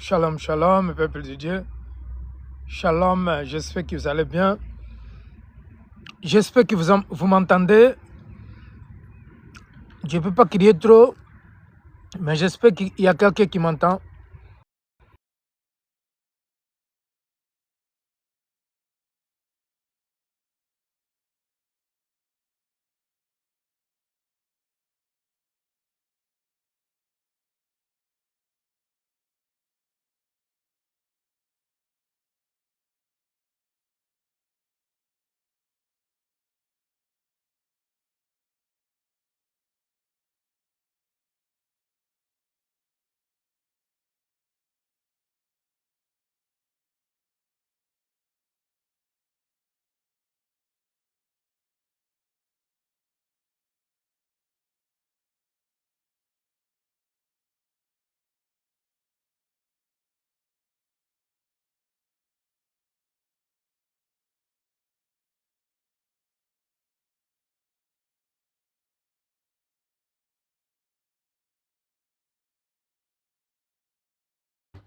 Shalom, shalom, peuple de Dieu. Shalom, j'espère que vous allez bien. J'espère que vous m'entendez. Je ne peux pas crier trop, mais j'espère qu'il y a quelqu'un qui m'entend.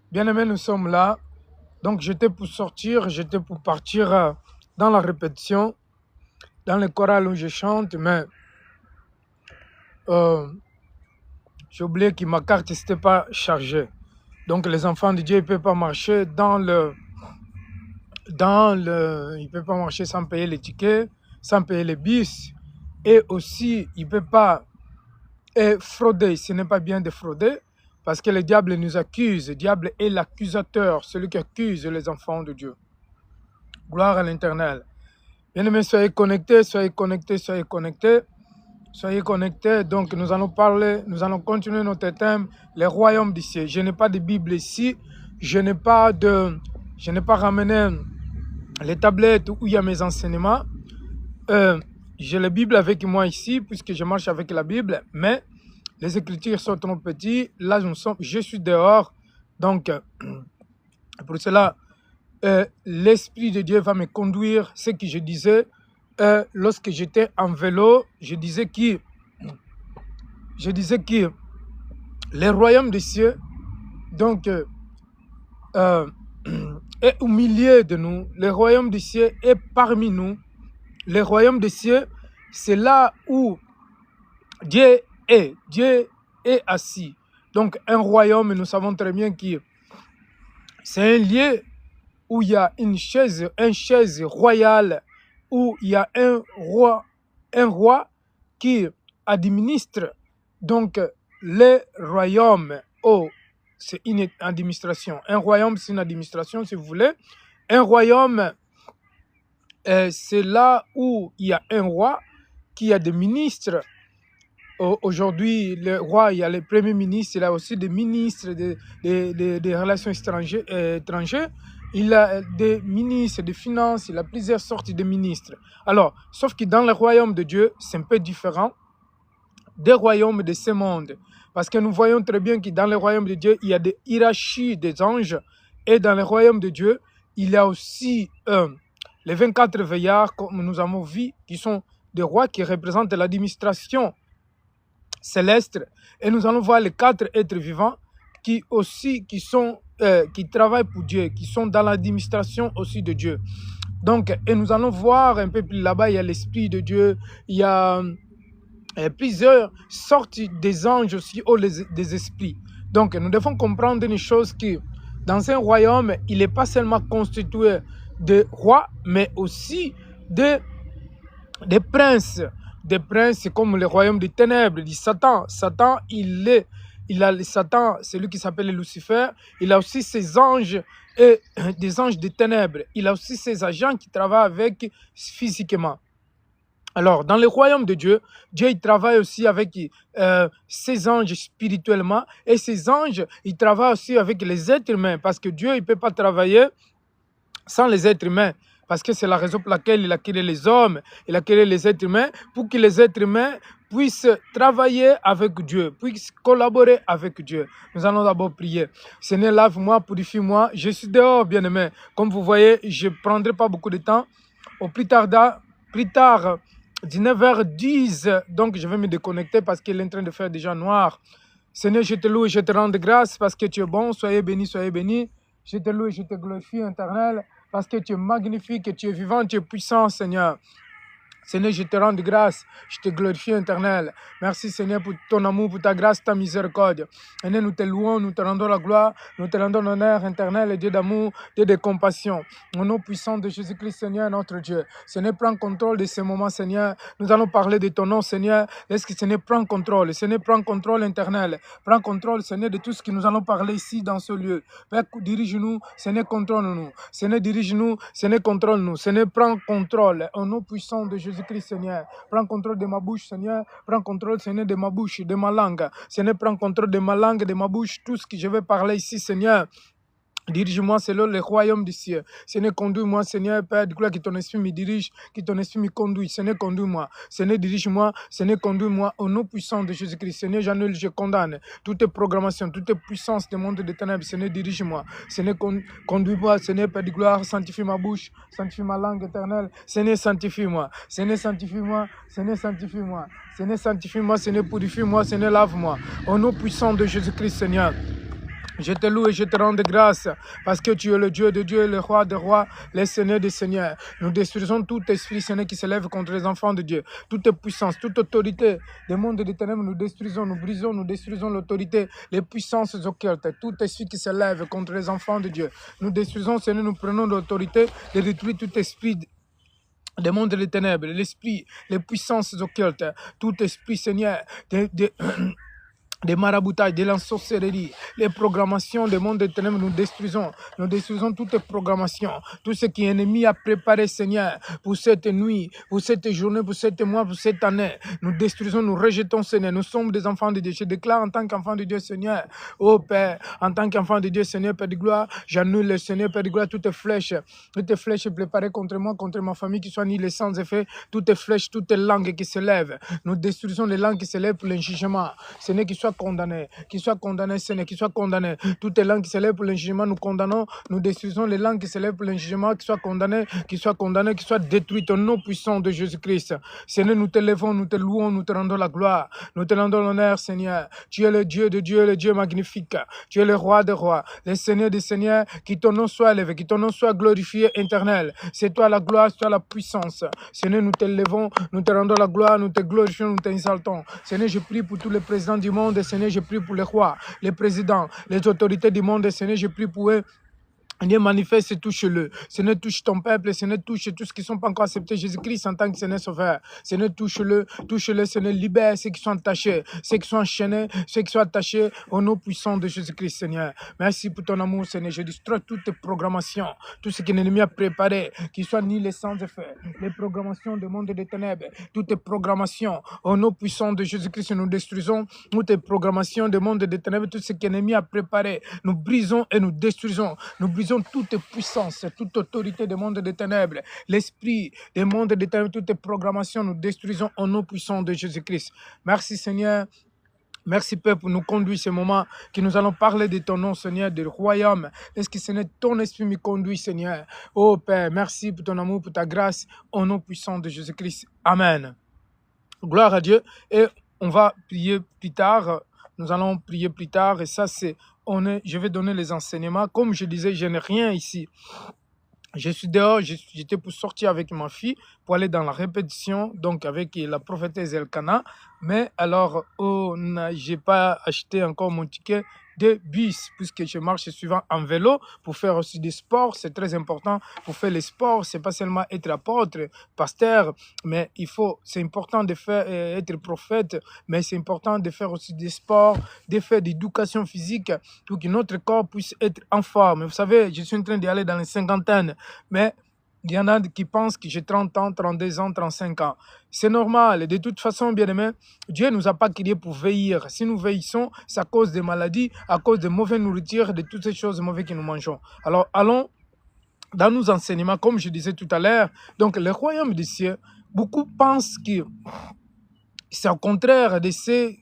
Bien-aimés, nous sommes là. Donc j'étais pour sortir, j'étais pour partir dans la répétition, dans le choral où je chante, mais j'ai oublié que ma carte n'était pas chargée. Donc les enfants de Dieu ne peuvent pas marcher ils ne peuvent pas marcher sans payer les tickets, sans payer les bus. Et aussi, ils ne peuvent pas frauder. Ce n'est pas bien de frauder parce que le diable nous accuse. Le diable est l'accusateur, celui qui accuse les enfants de Dieu. Gloire à l'Éternel. Bien-aimés, soyez connectés, soyez connectés, soyez connectés. Soyez connectés. Donc, nous allons continuer notre thème, les royaumes d'ici. Je n'ai pas de Bible ici. Je n'ai pas ramené les tablettes où il y a mes enseignements. J'ai la Bible avec moi ici, puisque je marche avec la Bible, mais les Écritures sont trop petites. Là, je suis dehors. Donc, pour cela, l'Esprit de Dieu va me conduire. Ce que je disais lorsque j'étais en vélo, je disais que les royaumes des cieux, donc, est au milieu de nous. Le royaume des cieux est parmi nous. Le royaume des cieux, c'est là où Dieu est. Dieu est assis. Donc, un royaume, nous savons très bien que c'est un lieu où il y a une chaise royale, où il y a un roi qui administre donc le royaume. Oh, c'est une administration. Un royaume, c'est une administration, si vous voulez. Un royaume, c'est là où il y a un roi, qui a des ministres. Aujourd'hui, le roi, il y a le premier ministre, il a aussi des ministres des relations étrangères. Il a des ministres des finances, il a plusieurs sortes de ministres. Alors, sauf que dans le royaume de Dieu, c'est un peu différent des royaumes de ce monde. Parce que nous voyons très bien que dans le royaume de Dieu, il y a des hiérarchies des anges. Et dans le royaume de Dieu, il y a aussi les 24 veillards, comme nous avons vu, qui sont des rois qui représentent l'administration céleste. Et nous allons voir les 4 êtres vivants qui travaillent pour Dieu, qui sont dans l'administration aussi de Dieu. Donc, et nous allons voir un peu plus là-bas, il y a l'Esprit de Dieu, il y a plusieurs sortes des anges aussi, ou des esprits. Donc, nous devons comprendre une chose que dans un royaume, il n'est pas seulement constitué de rois, mais aussi de princes. Des princes comme le royaume des ténèbres, du Satan. Satan, Satan, celui qui s'appelle Lucifer, il a aussi ses anges et des anges des ténèbres. Il a aussi ses agents qui travaillent avec physiquement. Alors, dans le royaume de Dieu, Dieu il travaille aussi avec ses anges spirituellement. Et ces anges, ils travaillent aussi avec les êtres humains. Parce que Dieu, il ne peut pas travailler sans les êtres humains. Parce que c'est la raison pour laquelle il a créé les hommes, il a créé les êtres humains, pour que les êtres humains puissent travailler avec Dieu, puissent collaborer avec Dieu. Nous allons d'abord prier. Seigneur, lave-moi, purifie-moi. Je suis dehors, bien-aimé. Comme vous voyez, je ne prendrai pas beaucoup de temps. Au plus tard, 19h10, donc je vais me déconnecter parce qu'il est en train de faire déjà noir. Seigneur, je te loue et je te rends grâce parce que tu es bon. Soyez béni, soyez béni. Je te loue et je te glorifie, éternel, parce que tu es magnifique, tu es vivant, tu es puissant, Seigneur. Seigneur, je te rends grâce, je te glorifie, éternel. Merci, Seigneur, pour ton amour, pour ta grâce, ta miséricorde. Seigneur, nous te louons, nous te rendons la gloire, nous te rendons l'honneur, éternel, Dieu d'amour, Dieu de compassion. Au nom puissant de Jésus-Christ, Seigneur, notre Dieu. Seigneur, prends contrôle de ces moments, Seigneur. Nous allons parler de ton nom, Seigneur. Laisse que Seigneur prend contrôle. Seigneur, prends contrôle, éternel. Prends contrôle, Seigneur, de tout ce que nous allons parler ici, dans ce lieu. Père, dirige-nous, Seigneur, contrôle-nous. Seigneur, dirige-nous, Seigneur, contrôle-nous. Seigneur, prends contrôle. Au nom puissant de Jésus-Christ, Seigneur. Prends contrôle de ma bouche, Seigneur. Prends contrôle, Seigneur, de ma bouche, de ma langue. Seigneur, prends contrôle de ma langue, de ma bouche, tout ce que je vais parler ici, Seigneur. Dirige-moi selon le royaume du ciel. Seigneur, conduis-moi, Seigneur, Père, du coup, que ton esprit me dirige, que ton esprit me conduise. Seigneur, conduis-moi. Seigneur, dirige-moi. Seigneur, conduis-moi au nom puissant de Jésus-Christ. Seigneur, j'annule, je condamne toutes les programmations, toutes les puissances du monde des ténèbres. Seigneur, dirige-moi. Seigneur, conduis-moi. Seigneur, Père de gloire, sanctifie ma bouche, sanctifie ma langue éternelle. Seigneur, sanctifie-moi. Seigneur, sanctifie-moi. Seigneur, sanctifie-moi. Seigneur, sanctifie-moi. Seigneur, purifie-moi. Seigneur, lave-moi. Au nom puissant de Jésus-Christ, Seigneur. Je te loue et je te rends grâce parce que tu es le Dieu de Dieu, le roi des rois, le Seigneur des seigneurs. Nous détruisons tout esprit, Seigneur, qui se lève contre les enfants de Dieu. Toute puissance, toute autorité des mondes des ténèbres, nous détruisons, nous brisons, nous détruisons l'autorité, les puissances occultes. Tout esprit qui se lève contre les enfants de Dieu. Nous détruisons, Seigneur, nous prenons l'autorité de détruire tout esprit des mondes des ténèbres, l'esprit, les puissances occultes, tout esprit, Seigneur, des maraboutages, de la sorcellerie, les programmations des mondes des ténèbres, nous détruisons toutes les programmations, tout ce qui est ennemi a préparé, Seigneur, pour cette nuit, pour cette journée, pour cette mois, pour cette année. Nous détruisons, nous rejetons, Seigneur. Nous sommes des enfants de Dieu. Je déclare en tant qu'enfant de Dieu, Seigneur, oh Père, en tant qu'enfant de Dieu, Seigneur, Père de gloire, j'annule, Seigneur, Père de gloire, toutes les flèches préparées contre moi, contre ma famille, qui soient nihilées sans effet, toutes les flèches, toutes les langues qui se lèvent. Nous détruisons les langues qui se lèvent pour le jugement. Seigneur, qui soit condamné, Seigneur, qui soit condamné. Toutes les langues qui se lèvent pour le jugement, nous condamnons, nous détruisons les langues qui se lèvent pour le jugement, qui soient condamnées, qui soient détruites au nom puissant de Jésus-Christ. Seigneur, nous te levons, nous te louons, nous te rendons la gloire, nous te rendons l'honneur, Seigneur. Tu es le Dieu de Dieu, le Dieu magnifique. Tu es le roi des rois, le Seigneur des seigneurs, qui ton nom soit élevé, qui ton nom soit glorifié, éternel. C'est toi la gloire, c'est toi la puissance. Seigneur, nous te levons, nous te rendons la gloire, nous te glorifions, nous t'exaltons. Seigneur, je prie pour tous les présidents du monde, Seigneur, je prie pour les rois, les présidents, les autorités du monde, Seigneur, je prie pour eux. Seigneur, manifeste et touche-le. Seigneur, touche ton peuple. Seigneur, touche tous ceux qui ne sont pas encore acceptés Jésus-Christ en tant que Seigneur Sauveur. Seigneur, touche-le. Touche-le, Seigneur. Libère ceux qui sont attachés, ceux qui sont enchaînés, ceux qui sont attachés au nom puissant de Jésus-Christ, Seigneur. Merci pour ton amour, Seigneur. Je destroy toutes tes programmations, tout ce que l'ennemi a préparé, qui soit ni les sans effet, les programmations du monde des ténèbres, toutes tes programmations au nom puissant de Jésus-Christ. Nous détruisons toutes les programmations du monde des ténèbres, tout ce que l'ennemi a préparé. Nous brisons et nous détruisons. Nous brisons toute puissance, toute autorité des mondes des ténèbres, l'esprit des mondes des ténèbres, toutes les programmations, nous détruisons au nom puissant de Jésus-Christ. Merci Seigneur. Merci Père pour nous conduire ce moment que nous allons parler de ton nom, Seigneur, du royaume. Est-ce que Seigneur, ton esprit me conduit, Seigneur? Oh Père, merci pour ton amour, pour ta grâce, au nom puissant de Jésus-Christ. Amen. Gloire à Dieu. Et on va prier plus tard. Nous allons prier plus tard. Et ça, je vais donner les enseignements. Comme je disais, je n'ai rien ici. Je suis dehors, j'étais pour sortir avec ma fille, pour aller dans la répétition, donc avec la prophétesse Elkana. Mais alors, je n'ai pas acheté encore mon ticket de bus, puisque je marche souvent en vélo pour faire aussi du sport. C'est très important pour faire le sport. C'est pas seulement être apôtre, pasteur, mais c'est important de faire être prophète, mais c'est important de faire aussi du sport, de faire de l'éducation physique pour que notre corps puisse être en forme. Vous savez, je suis en train d'aller dans les cinquantaines, mais il y en a qui pensent que j'ai 30 ans, 32 ans, 35 ans. C'est normal. Et de toute façon, bien aimé, Dieu ne nous a pas créés pour veillir. Si nous veillissons, c'est à cause des maladies, à cause de mauvaises nourritures, de toutes ces choses mauvaises que nous mangeons. Alors, allons dans nos enseignements, comme je disais tout à l'heure. Donc, le royaume des cieux, beaucoup pensent que c'est au contraire de ce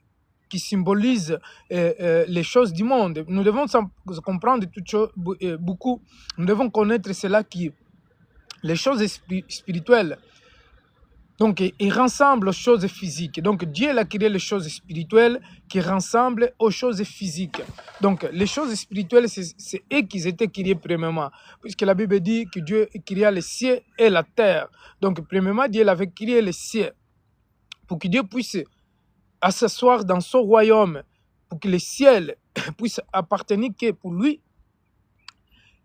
qui symbolise les choses du monde. Nous devons comprendre toutes choses, beaucoup. Nous devons connaître cela qui les choses spirituelles, Donc, il rassemble aux choses physiques. Donc, Dieu il a créé les choses spirituelles qui rassemblent aux choses physiques. Donc, les choses spirituelles, c'est eux qui étaient créés premièrement. Puisque la Bible dit que Dieu créa les cieux et la terre. Donc, premièrement, Dieu avait créé les cieux pour que Dieu puisse s'asseoir dans son royaume, pour que le ciel puisse appartenir que pour lui.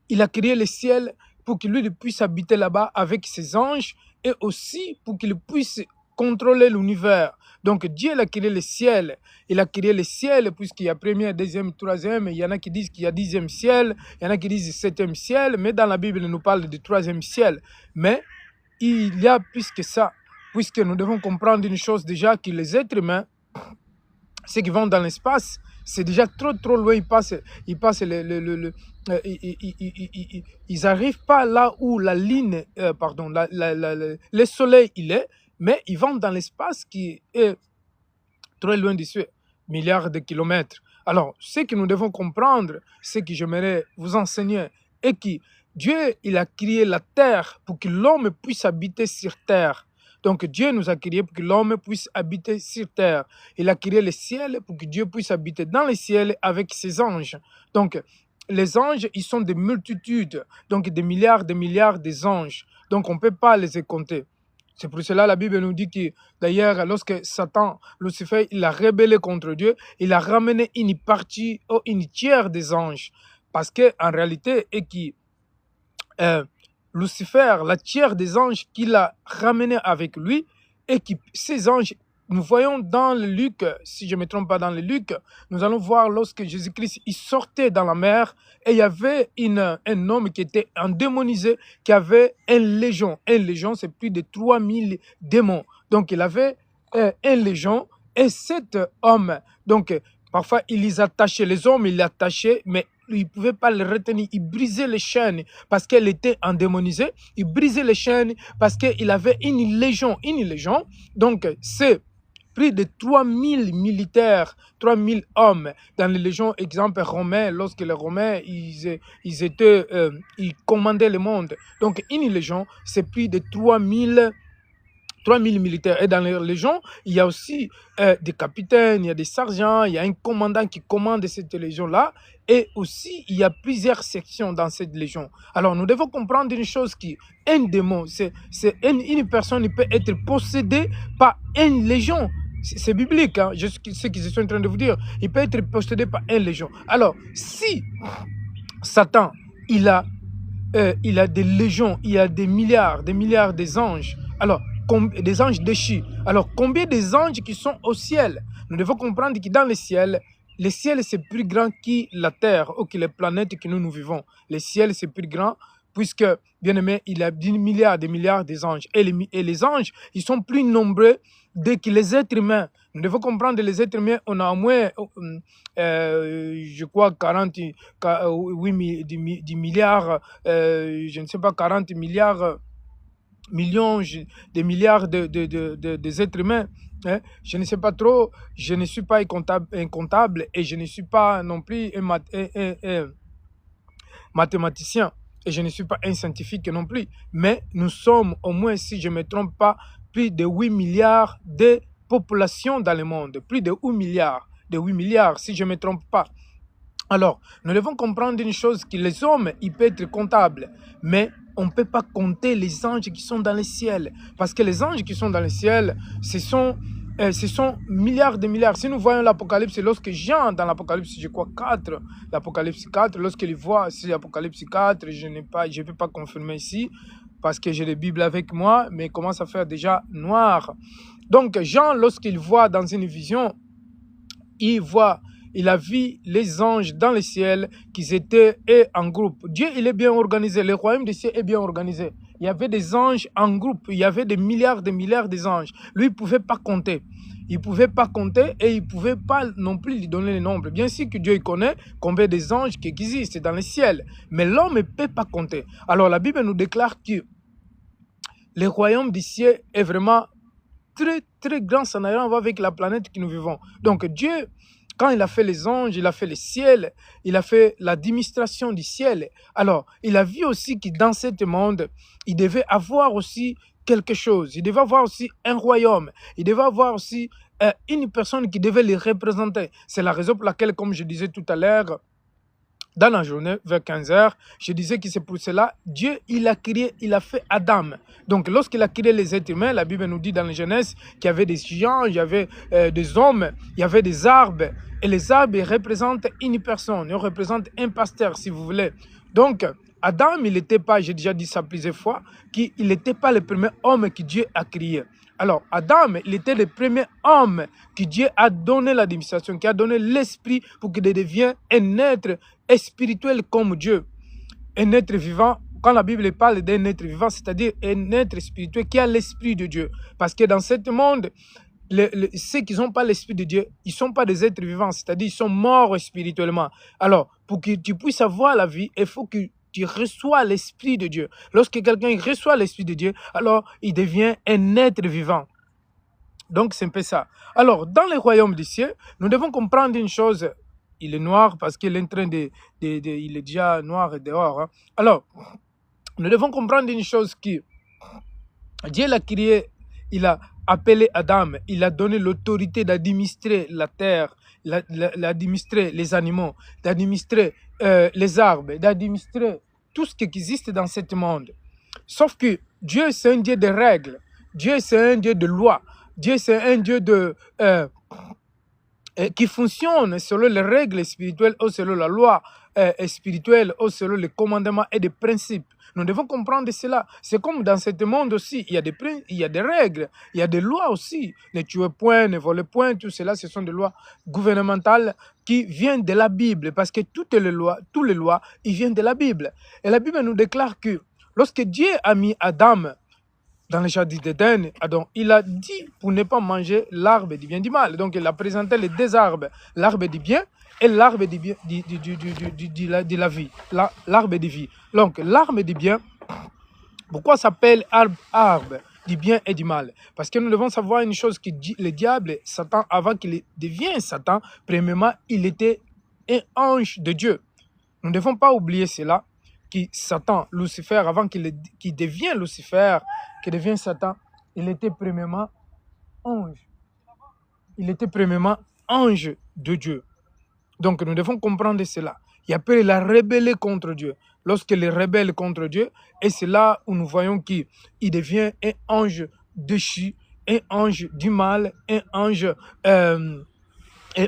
Il a créé le ciel pour que lui puisse habiter là-bas avec ses anges et aussi pour qu'il puisse contrôler l'univers. Donc Dieu il a créé le ciel. Il a créé le ciel puisqu'il y a premier, deuxième, troisième. Il y en a qui disent qu'il y a 10e ciel. Il y en a qui disent 7e ciel. Mais dans la Bible, il nous parle du 3e ciel. Mais il y a plus que ça. Puisque nous devons comprendre une chose déjà, que les êtres humains, ceux qui vont dans l'espace, c'est déjà trop loin. Ils n'arrivent pas là où la ligne, le soleil il est, mais ils vont dans l'espace qui est très loin d'ici, milliards de kilomètres. Alors, ce que nous devons comprendre, ce que j'aimerais vous enseigner, est que Dieu, il a créé la terre pour que l'homme puisse habiter sur terre. Donc Dieu nous a créés pour que l'homme puisse habiter sur terre. Il a créé le ciel pour que Dieu puisse habiter dans le ciel avec ses anges. Donc les anges, ils sont des multitudes, donc des milliards d'anges. Donc on ne peut pas les compter. C'est pour cela que la Bible nous dit que d'ailleurs, lorsque Satan, Lucifer, il a rébellé contre Dieu, il a ramené une partie ou une tiers des anges. Parce qu'en réalité, Lucifer, la tiers des anges qu'il a ramené avec lui, et qui, ces anges, nous voyons dans le Luc, si je ne me trompe pas dans le Luc, nous allons voir lorsque Jésus-Christ il sortait dans la mer, et il y avait un homme qui était endémonisé, qui avait une légion. Une légion, c'est plus de 3000 démons. Donc il avait une légion, et cet homme, donc parfois il les attachait, les hommes il les attachait, mais il ne pouvait pas le retenir. Il brisait les chaînes parce qu'elle était endémonisée. Il brisait les chaînes parce qu'il avait une légion. Une légion, donc c'est plus de 3000 militaires, 3000 hommes dans les légions, exemple romains, lorsque les Romains, ils commandaient le monde. Donc une légion, c'est plus de 3000 militaires. Et dans les légions, il y a aussi des capitaines, il y a des sergents, il y a un commandant qui commande cette légion-là. Et aussi, il y a plusieurs sections dans cette légion. Alors, nous devons comprendre une chose qui, un démon, c'est une personne qui peut être possédée par une légion. C'est biblique, hein? Ce que je suis en train de vous dire. Il peut être possédé par une légion. Alors, si Satan, il a des légions, il y a des milliards des anges. Alors, des anges déchus. Alors, combien des anges qui sont au ciel? Nous devons comprendre que dans le ciel, c'est plus grand que la terre ou que les planètes que nous vivons. Le ciel, c'est plus grand puisque, bien aimé, il y a des milliards des anges. Et les anges, ils sont plus nombreux que les êtres humains. Nous devons comprendre que les êtres humains, on a au moins, je crois, 10 milliards, je ne sais pas, 40 milliards, millions, des milliards des êtres humains. Hein? Je ne sais pas trop, je ne suis pas un comptable et je ne suis pas non plus un mathématicien et je ne suis pas un scientifique non plus. Mais nous sommes au moins, si je ne me trompe pas, plus de 8 milliards de populations dans le monde. Plus de 8 milliards, si je ne me trompe pas. Alors, nous devons comprendre une chose, que les hommes, ils peuvent être comptables, mais on ne peut pas compter les anges qui sont dans le ciel. Parce que les anges qui sont dans le ciel, ce sont milliards de milliards. Si nous voyons l'Apocalypse, lorsque Jean, dans l'Apocalypse, je crois 4, l'Apocalypse 4, lorsqu'il voit, c'est l'Apocalypse 4, je ne peux pas confirmer ici, parce que j'ai les Bibles avec moi, mais il commence à faire déjà noir. Donc, Jean, lorsqu'il voit dans une vision, il a vu les anges dans le ciel qui étaient en groupe. Dieu, il est bien organisé. Le royaume des cieux est bien organisé. Il y avait des anges en groupe. Il y avait des milliards d'anges. Lui, il ne pouvait pas compter. Il ne pouvait pas compter et il ne pouvait pas non plus lui donner le nombre. Bien sûr que Dieu il connaît combien des anges qui existent dans le ciel. Mais l'homme ne peut pas compter. Alors la Bible nous déclare que le royaume des cieux est vraiment très, très grand. Ça n'a rien à voir avec la planète que nous vivons. Donc Dieu, quand il a fait les anges, il a fait le ciel, il a fait l'administration du ciel. Alors, il a vu aussi que dans ce monde, il devait avoir aussi quelque chose. Il devait avoir aussi un royaume. Il devait avoir aussi une personne qui devait les représenter. C'est la raison pour laquelle, comme je disais tout à l'heure, dans la journée, vers 15 heures, je disais que c'est pour cela, Dieu, il a créé, il a fait Adam. Donc, lorsqu'il a créé les êtres humains, la Bible nous dit dans la Genèse qu'il y avait des géants, il y avait des hommes, il y avait des arbres. Et les arbres ils représentent une personne, ils représentent un pasteur, si vous voulez. Donc, Adam, il n'était pas, j'ai déjà dit ça plusieurs fois, qu'il n'était pas le premier homme que Dieu a créé. Alors, Adam, il était le premier homme que Dieu a donné l'administration, qui a donné l'esprit pour qu'il devienne un être spirituel comme Dieu. Un être vivant, quand la Bible parle d'un être vivant, c'est-à-dire un être spirituel qui a l'esprit de Dieu. Parce que dans ce monde, ceux qui n'ont pas l'esprit de Dieu, ils ne sont pas des êtres vivants, c'est-à-dire ils sont morts spirituellement. Alors, pour que tu puisses avoir la vie, il faut que tu reçois l'esprit de Dieu. Lorsque quelqu'un reçoit l'esprit de Dieu, alors il devient un être vivant. Donc, c'est un peu ça. Alors, dans le royaume des cieux, nous devons comprendre une chose. Il est noir parce qu'il est en train il est déjà noir dehors. Hein. Alors, nous devons comprendre une chose qui Dieu l'a créé, il a appelé Adam, il a donné l'autorité d'administrer la terre, d'administrer les animaux, d'administrer les arbres, d'administrer tout ce qui existe dans ce monde. Sauf que Dieu, c'est un Dieu de règles. Dieu, c'est un Dieu de loi. Dieu, c'est un Dieu qui fonctionne selon les règles spirituelles ou selon la loi spirituelle ou selon les commandements et des principes. Nous devons comprendre cela. C'est comme dans ce monde aussi, il y a des règles, il y a des lois aussi. Ne tuez point, ne volez point, tout cela, ce sont des lois gouvernementales qui viennent de la Bible. Parce que toutes les lois, ils viennent de la Bible. Et la Bible nous déclare que lorsque Dieu a mis Adam dans le jardin d'Éden, il a dit pour ne pas manger l'arbre du bien et du mal. Donc, il a présenté les deux arbres, l'arbre du bien et l'arbre de la vie, l'arbre de vie. Donc, l'arbre du bien, pourquoi ça s'appelle arbre du bien et du mal? Parce que nous devons savoir une chose, que le diable, Satan, avant qu'il devienne Satan, premièrement, il était un ange de Dieu. Nous ne devons pas oublier cela, que Satan, Lucifer, avant qu'il devienne Lucifer, qu'il devienne Satan, il était premièrement ange. Il était premièrement ange de Dieu. Donc nous devons comprendre cela. Et après, il a rébellé contre Dieu. Lorsqu'il rebelle contre Dieu, et c'est là où nous voyons qu'il devient un ange déchu, un ange du mal, un ange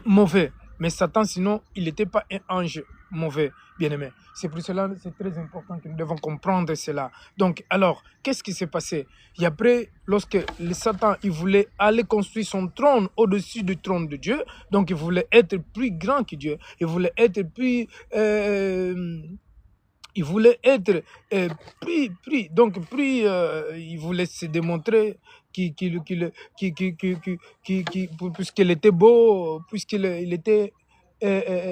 mauvais. Mais Satan, sinon, il n'était pas un ange mauvais, bien-aimé. C'est pour cela que c'est très important que nous devons comprendre cela. Donc, alors, qu'est-ce qui s'est passé? Et après, lorsque le Satan, il voulait aller construire son trône au-dessus du trône de Dieu, donc il voulait être plus grand que Dieu, il voulait être plus... il voulait être il voulait se démontrer puisqu'il était beau, puisqu'il était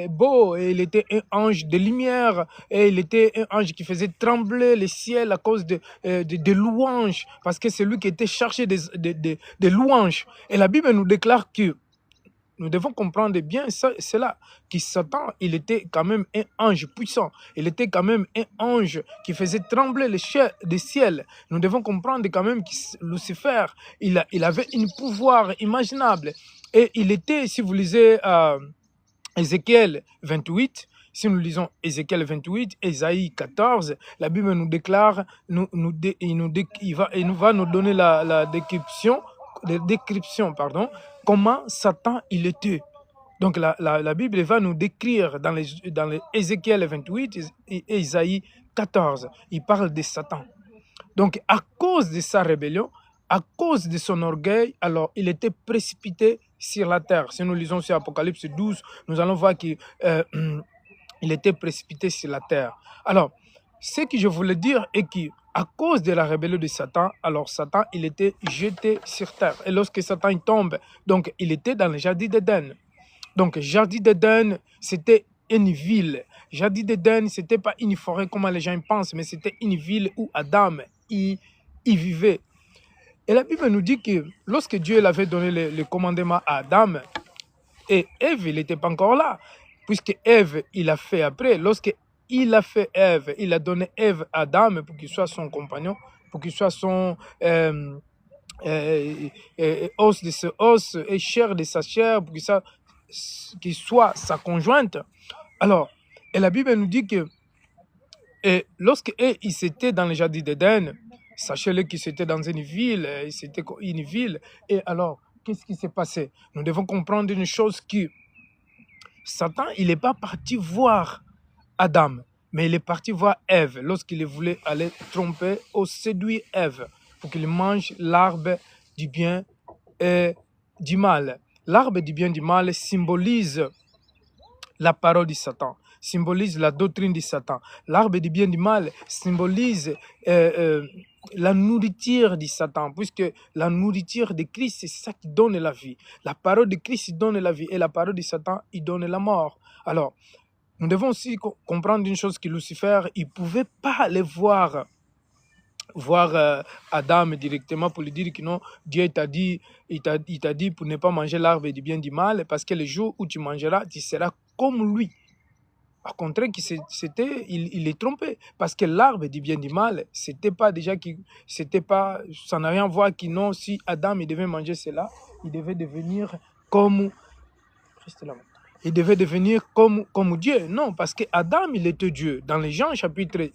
beau, et il était un ange de lumière, et il était un ange qui faisait trembler le ciel à cause de louanges, parce que c'est lui qui était cherché des louanges. Et la Bible nous déclare que nous devons comprendre bien cela, que Satan, il était quand même un ange puissant. Il était quand même un ange qui faisait trembler le ciel. Nous devons comprendre quand même que Lucifer, il avait un pouvoir imaginable. Et il était, si vous lisez Ézéchiel 28, si nous lisons Ézéchiel 28, Ésaïe 14, la Bible nous déclare, il va nous donner la description, comment Satan il était. Donc la Bible va nous décrire dans les Ézéchiel 28 et Ésaïe 14, il parle de Satan. Donc à cause de sa rébellion, à cause de son orgueil, alors il était précipité sur la terre. Si nous lisons sur Apocalypse 12, nous allons voir qu'il était précipité sur la terre. Alors, ce que je voulais dire est qu'à cause de la rébellion de Satan, alors Satan, il était jeté sur terre. Et lorsque Satan tombe, donc il était dans le jardin d'Éden. Donc, jardin d'Éden, c'était une ville. Jardin d'Éden, ce n'était pas une forêt comme les gens pensent, mais c'était une ville où Adam y vivait. Et la Bible nous dit que lorsque Dieu avait donné le commandement à Adam, et Ève, il n'était pas encore là, puisque Ève, il a fait après. Lorsque il a fait Ève, il a donné Ève à Adam pour qu'il soit son compagnon. pour qu'il soit son os de ses os et chair de sa chair, pour qu'il soit sa conjointe. Alors, et la Bible nous dit que lorsque ils étaient dans le jardin d'Éden, sachez-le qu'ils étaient dans une ville, et alors, qu'est-ce qui s'est passé? Nous devons comprendre une chose, que Satan, il n'est pas parti voir Adam, mais il est parti voir Ève lorsqu'il voulait aller tromper ou séduire Ève pour qu'il mange l'arbre du bien et du mal. L'arbre du bien et du mal symbolise la parole de Satan, symbolise la doctrine de Satan. L'arbre du bien et du mal symbolise la nourriture de Satan, puisque la nourriture de Christ, c'est ça qui donne la vie. La parole de Christ donne la vie et la parole de Satan, il donne la mort. Alors, nous devons aussi comprendre une chose, que Lucifer, il ne pouvait pas aller voir Adam directement pour lui dire que non, Dieu t'a dit, il t'a dit pour ne pas manger l'arbre du bien et du mal, parce que le jour où tu mangeras, tu seras comme lui. Au contraire, il est trompé, parce que l'arbre du bien et du mal, ça n'a rien à voir que non, si Adam il devait manger cela, il devait devenir comme Dieu. Non, parce que Adam, il était Dieu. Dans les Jean chapitre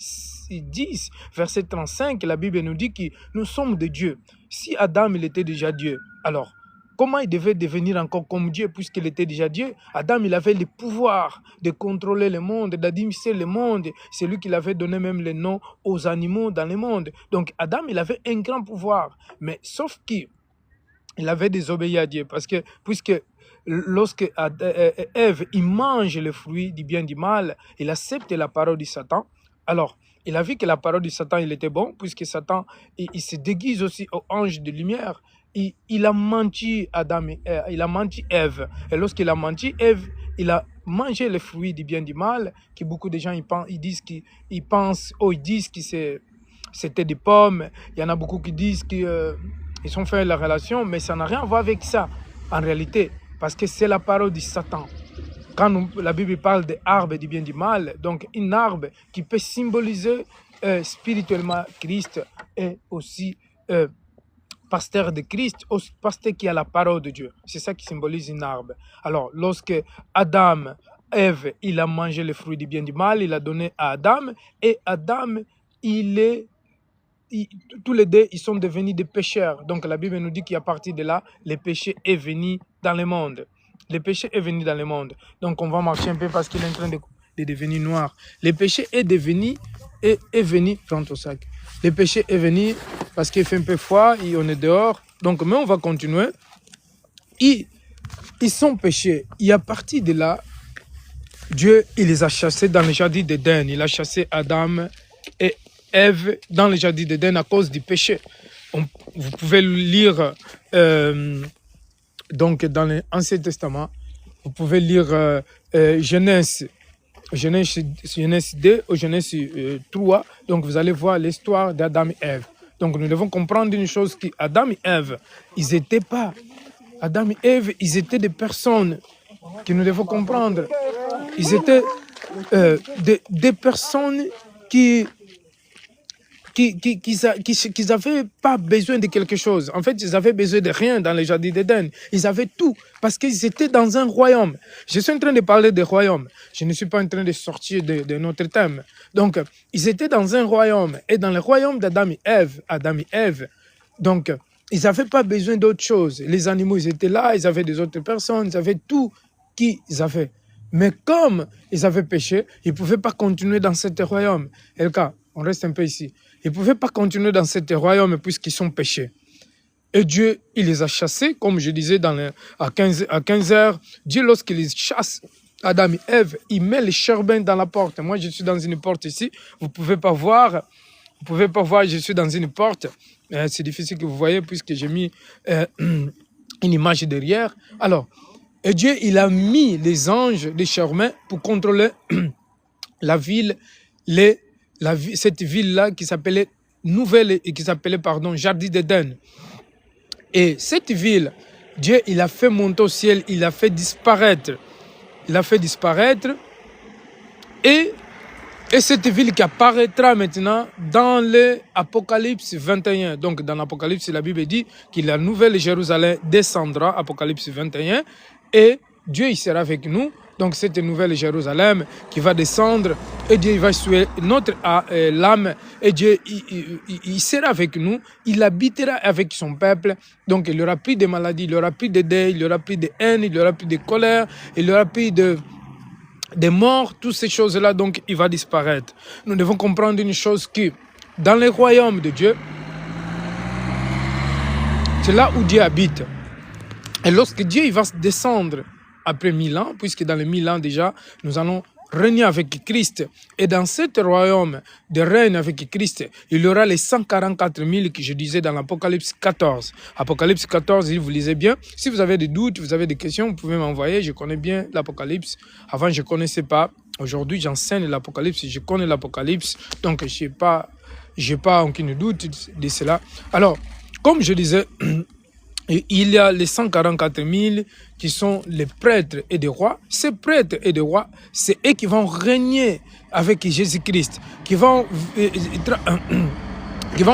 10, verset 35, la Bible nous dit que nous sommes de Dieu. Si Adam, il était déjà Dieu, alors comment il devait devenir encore comme Dieu puisqu'il était déjà Dieu? Adam, il avait le pouvoir de contrôler le monde, d'administrer le monde. C'est lui qui avait donné même les noms aux animaux dans le monde. Donc Adam, il avait un grand pouvoir. Mais sauf qu'il avait désobéi à Dieu. Parce que puisque lorsque Ève, il mange le fruit du bien et du mal, il accepte la parole de Satan. Alors, il a vu que la parole de Satan, il était bon, puisque Satan, il se déguise aussi au ange de lumière. Il a menti il a menti Ève. Et lorsqu'il a menti Ève, il a mangé le fruit du bien et du mal, que beaucoup de gens ils disent que c'était des pommes. Il y en a beaucoup qui disent qu'ils ont fait la relation, mais ça n'a rien à voir avec ça, en réalité, parce que c'est la parole de Satan. Quand la Bible parle d'arbre du bien et du mal, donc une arbre qui peut symboliser spirituellement Christ et aussi pasteur de Christ, pasteur qui a la parole de Dieu. C'est ça qui symbolise une arbre. Alors, lorsque Ève, il a mangé le fruit du bien et du mal, il a donné à Adam, et Adam, tous les deux, ils sont devenus des pécheurs. Donc, la Bible nous dit qu'à partir de là, le péché est venu dans le monde. Le péché est venu dans le monde. Donc, on va marcher un peu parce qu'il est en train de devenir noir. Le péché est venu, prends ton sac. Le péché est venu parce qu'il fait un peu froid et on est dehors. Donc, mais on va continuer. Ils sont péchés. Et à partir de là, Dieu, il les a chassés dans le jardin d'Éden. Il a chassé Adam et Ève dans le jardin d'Éden à cause du péché. Vous pouvez lire donc dans l'Ancien Testament, vous pouvez lire Genèse 2 ou Genèse 3. Donc vous allez voir l'histoire d'Adam et Ève. Donc nous devons comprendre une chose, qu'Adam et Ève, ils étaient des personnes que nous devons comprendre. Ils étaient des personnes qui n'avaient pas besoin de quelque chose. En fait, ils n'avaient besoin de rien dans le jardin d'Éden. Ils avaient tout parce qu'ils étaient dans un royaume. Je suis en train de parler de royaume. Je ne suis pas en train de sortir de notre thème. Donc, ils étaient dans un royaume. Et dans le royaume d'Adam et Ève, donc, ils n'avaient pas besoin d'autre chose. Les animaux, ils étaient là. Ils avaient des autres personnes. Ils avaient tout qu'ils avaient. Mais comme ils avaient péché, ils ne pouvaient pas continuer dans ce royaume. Et le cas, on reste un peu ici. Ils ne pouvaient pas continuer dans ce royaume puisqu'ils sont péchés. Et Dieu, il les a chassés, comme je disais à 15 heures. Dieu, lorsqu'il les chasse, Adam et Ève, il met les chérubins dans la porte. Moi, je suis dans une porte ici. Vous ne pouvez pas voir, je suis dans une porte. C'est difficile que vous voyez puisque j'ai mis une image derrière. Alors, et Dieu, il a mis les anges, les chérubins, pour contrôler la ville, cette ville-là qui s'appelait Jardin d'Éden. Et cette ville, Dieu, il a fait monter au ciel, il a fait disparaître. Et Et cette ville qui apparaîtra maintenant dans l'Apocalypse 21. Donc dans l'Apocalypse, la Bible dit que la nouvelle Jérusalem descendra, Apocalypse 21, et Dieu il sera avec nous. Donc cette nouvelle Jérusalem qui va descendre, et Dieu il va suer notre l'âme, et Dieu il sera avec nous, il habitera avec son peuple. Donc il n'y aura plus de maladies, il n'y aura plus de deuil, il n'y aura plus de haine, il n'y aura plus de colère, il n'y aura plus des morts, toutes ces choses-là, donc il va disparaître. Nous devons comprendre une chose, que dans le royaume de Dieu, c'est là où Dieu habite. Et lorsque Dieu il va descendre après 1000 ans, puisque dans les 1000 ans déjà, nous allons régner avec Christ. Et dans ce royaume de règne avec Christ, il y aura les 144 000 que je disais dans l'Apocalypse 14. Apocalypse 14, vous lisez bien. Si vous avez des doutes, vous avez des questions, vous pouvez m'envoyer. Je connais bien l'Apocalypse. Avant, je ne connaissais pas. Aujourd'hui, j'enseigne l'Apocalypse. Je connais l'Apocalypse. Donc, je n'ai pas aucun doute de cela. Alors, comme je disais, il y a les 144 000 qui sont les prêtres et des rois. Ces prêtres et des rois, c'est eux qui vont régner avec Jésus-Christ, qui vont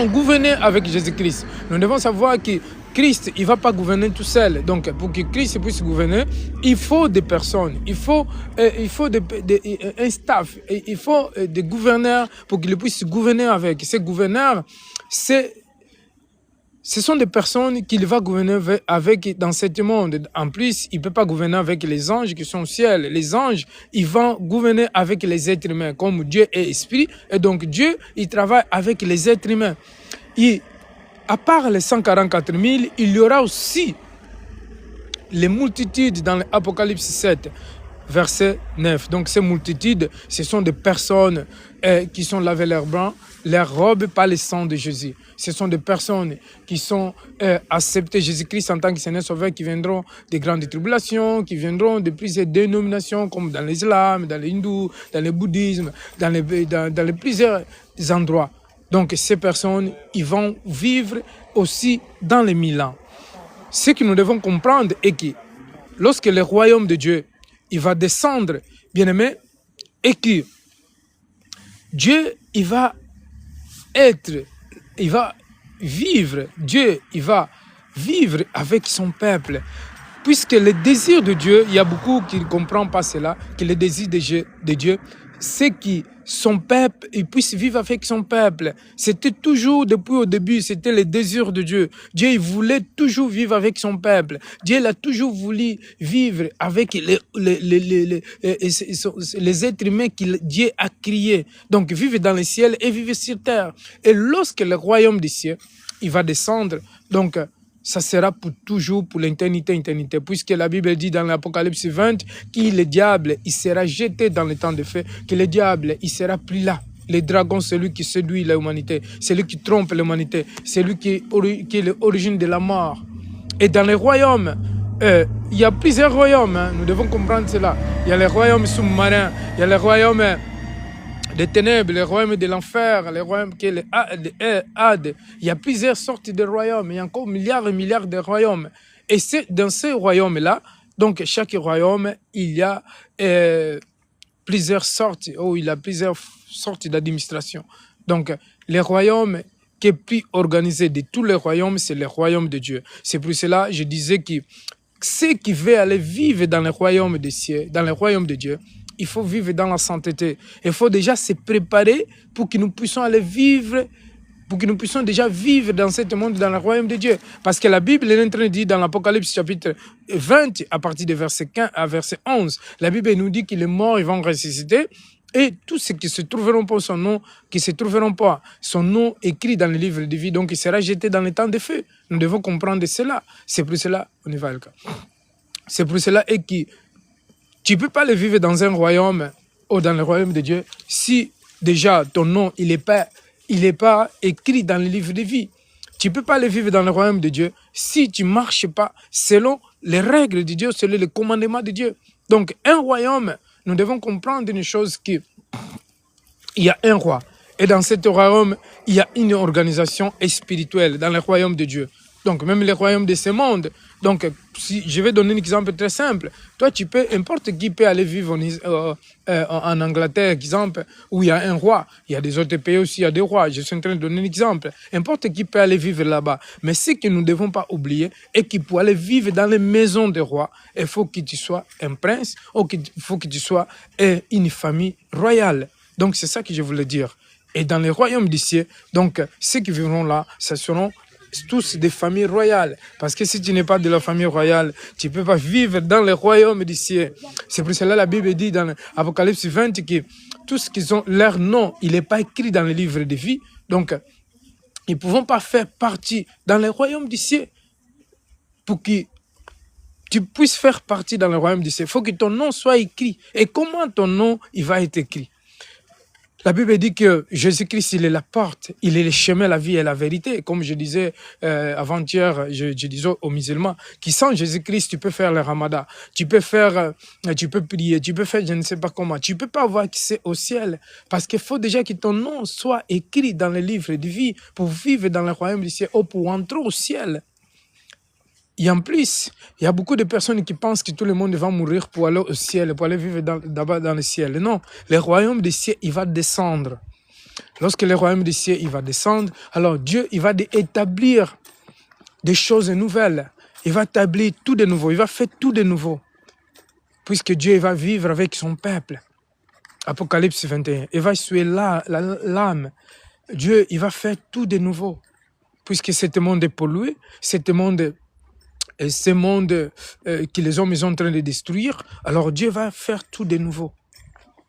gouverner avec Jésus-Christ. Nous devons savoir que Christ, il ne va pas gouverner tout seul. Donc, pour que Christ puisse gouverner, il faut des personnes, il faut un staff, il faut des gouverneurs pour qu'ils puissent gouverner avec. Ces gouverneurs, ce sont des personnes qu'il va gouverner avec dans ce monde. En plus, il ne peut pas gouverner avec les anges qui sont au ciel. Les anges, ils vont gouverner avec les êtres humains, comme Dieu est esprit. Et donc, Dieu, il travaille avec les êtres humains. Et à part les 144 000, il y aura aussi les multitudes dans l'Apocalypse 7. Verset 9. Donc ces multitudes, ce sont des personnes qui sont lavées leurs robes par le sang de Jésus. Ce sont des personnes qui sont acceptées Jésus-Christ en tant que Seigneur Sauveur, qui viendront des grandes tribulations, qui viendront de plusieurs dénominations comme dans l'islam, dans l'hindou, dans le bouddhisme, dans les plusieurs endroits. Donc ces personnes, ils vont vivre aussi dans les 1000 ans. Ce que nous devons comprendre est que lorsque le royaume de Dieu il va descendre, bien-aimé, et que Dieu, il va vivre, Dieu, il va vivre avec son peuple. Puisque le désir de Dieu, il y a beaucoup qui ne comprennent pas cela, que le désir de Dieu, c'est que son peuple, il puisse vivre avec son peuple. C'était toujours, depuis au début, c'était le désir de Dieu. Dieu, il voulait toujours vivre avec son peuple. Dieu, il a toujours voulu vivre avec les êtres humains que Dieu a créés. Donc, vivre dans le ciel et vivre sur terre. Et lorsque le royaume des cieux, il va descendre, donc, ça sera pour toujours, pour l'éternité, puisque la Bible dit dans l'Apocalypse 20 que le diable, il sera jeté dans le temps de feu, que le diable, il sera plus là. Le dragon, c'est lui qui séduit l'humanité, c'est lui qui trompe l'humanité, c'est lui qui est l'origine de la mort. Et dans les royaumes, il y a plusieurs royaumes, hein, nous devons comprendre cela. Il y a les royaumes sous-marins, il y a les royaumes des ténèbres, les royaumes de l'enfer, les royaumes qui est le Hades. Il y a plusieurs sortes de royaumes. Il y a encore milliards et milliards de royaumes. Et c'est dans ces royaumes-là, donc chaque royaume, il y a plusieurs sortes, il y a plusieurs sortes d'administration. Donc, les royaumes qui est plus organisé de tous les royaumes, c'est le royaume de Dieu. C'est pour cela que je disais que ceux qui veulent aller vivre dans le royaume des cieux, dans le royaume de Dieu, il faut vivre dans la sainteté. Il faut déjà se préparer pour que nous puissions aller vivre, pour que nous puissions déjà vivre dans ce monde, dans le royaume de Dieu. Parce que la Bible est en train de dire dans l'Apocalypse chapitre 20, à partir de verset 15 à verset 11, la Bible nous dit que les morts ils vont ressusciter et tous ceux qui se trouveront pas son nom, qui se trouveront pas son nom écrit dans le livre de vie, donc il sera jeté dans le temps de feu. Nous devons comprendre cela. C'est pour cela, on y va, Elka. C'est pour cela et que tu ne peux pas le vivre dans un royaume ou dans le royaume de Dieu si déjà ton nom il est pas écrit dans le livre de vie. Tu ne peux pas le vivre dans le royaume de Dieu si tu ne marches pas selon les règles de Dieu, selon les commandements de Dieu. Donc un royaume, nous devons comprendre une chose, qu'il y a un roi. Et dans ce royaume, il y a une organisation spirituelle dans le royaume de Dieu. Donc même le royaume de ce monde, Donc, si je vais donner un exemple très simple. Toi, n'importe qui peut aller vivre en Angleterre, exemple, où il y a un roi. Il y a des autres pays aussi, il y a des rois. Je suis en train de donner un exemple. N'importe qui peut aller vivre là-bas. Mais ce que nous ne devons pas oublier est qu'il pour aller vivre dans les maisons des rois, il faut que tu sois un prince ou il faut que tu sois une famille royale. Donc, c'est ça que je voulais dire. Et dans les royaumes des cieux, donc, ceux qui vivront là, ce seront tous des familles royales. Parce que si tu n'es pas de la famille royale, tu ne peux pas vivre dans les royaumes des cieux. C'est pour cela que la Bible dit dans l'Apocalypse 20 que tout ce qu'ils ont, leur nom, il n'est pas écrit dans le livre de vie. Donc, ils ne pourront pas faire partie dans les royaumes des cieux. Pour que tu puisses faire partie dans le royaume des cieux, il faut que ton nom soit écrit. Et comment ton nom il va être écrit? La Bible dit que Jésus-Christ, il est la porte, il est le chemin, la vie et la vérité. Comme je disais avant-hier, je disais aux musulmans, qui sans Jésus-Christ, tu peux faire le ramadan, tu peux prier, tu peux faire je ne sais pas comment. Tu ne peux pas avoir accès au ciel parce qu'il faut déjà que ton nom soit écrit dans le livre de vie pour vivre dans le royaume du ciel ou pour entrer au ciel. Et en plus, il y a beaucoup de personnes qui pensent que tout le monde va mourir pour aller au ciel, pour aller vivre d'abord dans le ciel. Non, le royaume des cieux, il va descendre. Lorsque le royaume des cieux, il va descendre, alors Dieu, il va établir des choses nouvelles. Il va établir tout de nouveau, il va faire tout de nouveau. Puisque Dieu, il va vivre avec son peuple. Apocalypse 21. Il va suer l'âme. Dieu, il va faire tout de nouveau. Puisque ce monde est pollué, ce monde que les hommes sont en train de détruire, alors Dieu va faire tout de nouveau.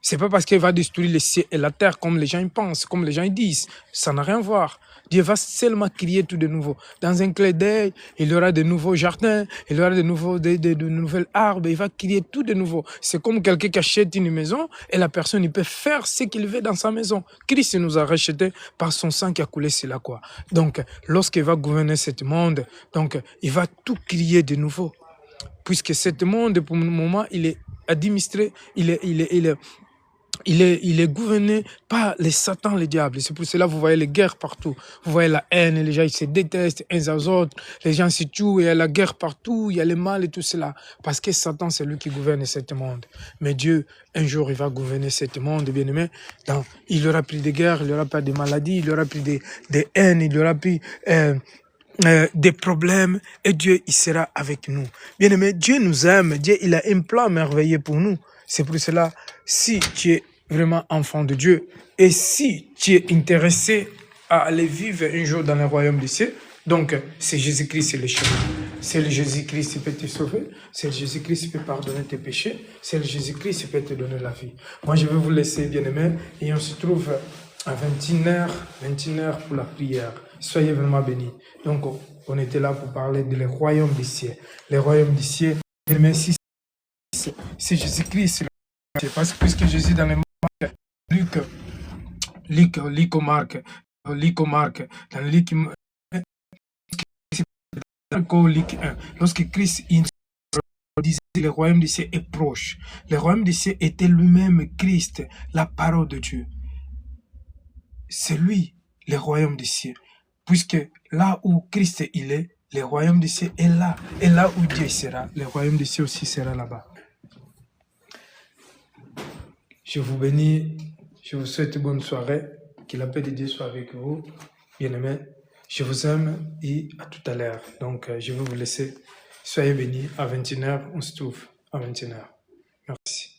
Ce n'est pas parce qu'il va détruire le ciel et la terre comme les gens pensent, comme les gens disent. Ça n'a rien à voir. Dieu va seulement créer tout de nouveau. Dans un clin d'œil, il y aura de nouveaux jardins, il y aura de nouvelles arbres, il va créer tout de nouveau. C'est comme quelqu'un qui achète une maison et la personne il peut faire ce qu'il veut dans sa maison. Christ nous a rachetés par son sang qui a coulé sur la croix. Donc, lorsqu'il va gouverner ce monde, donc, il va tout créer de nouveau. Puisque ce monde, pour le moment, il est administré, il est gouverné par les satans, les diables. C'est pour cela que vous voyez les guerres partout. Vous voyez la haine, les gens ils se détestent uns aux autres, les gens se tuent, il y a la guerre partout, il y a le mal et tout cela. Parce que Satan, c'est lui qui gouverne ce monde. Mais Dieu, un jour, il va gouverner ce monde, bien aimé. Il aura plus de guerre, il n'y aura pas de maladies, il aura plus de haine, il aura plus des problèmes. Et Dieu, il sera avec nous. Bien aimé, Dieu nous aime. Dieu, il a un plan merveilleux pour nous. C'est pour cela, si tu es vraiment enfant de Dieu et si tu es intéressé à aller vivre un jour dans le royaume des cieux, donc c'est Jésus-Christ, c'est le chemin. C'est le Jésus-Christ qui peut te sauver, c'est le Jésus-Christ qui peut pardonner tes péchés, c'est le Jésus-Christ qui peut te donner la vie. Moi, je vais vous laisser, bien-aimés, et on se trouve à 21h pour la prière. Soyez vraiment bénis. Donc, on était là pour parler de le royaume des cieux. Le royaume des cieux, merci. C'est Jésus-Christ. Parce que puisque Jésus dans le Marc, Luc ou Marc, dans Luc 1, lorsque Christ disait le royaume des cieux est proche, le royaume des cieux était lui-même Christ, la parole de Dieu. C'est lui, le royaume des cieux. Puisque là où Christ il est, le royaume des cieux est là. Et là où Dieu sera, le royaume des cieux aussi sera là-bas. Je vous bénis, je vous souhaite bonne soirée, que la paix de Dieu soit avec vous, bien-aimés. Je vous aime et à tout à l'heure. Donc, je vais vous laisser. Soyez bénis. À 21h, on se trouve à 21h. Merci.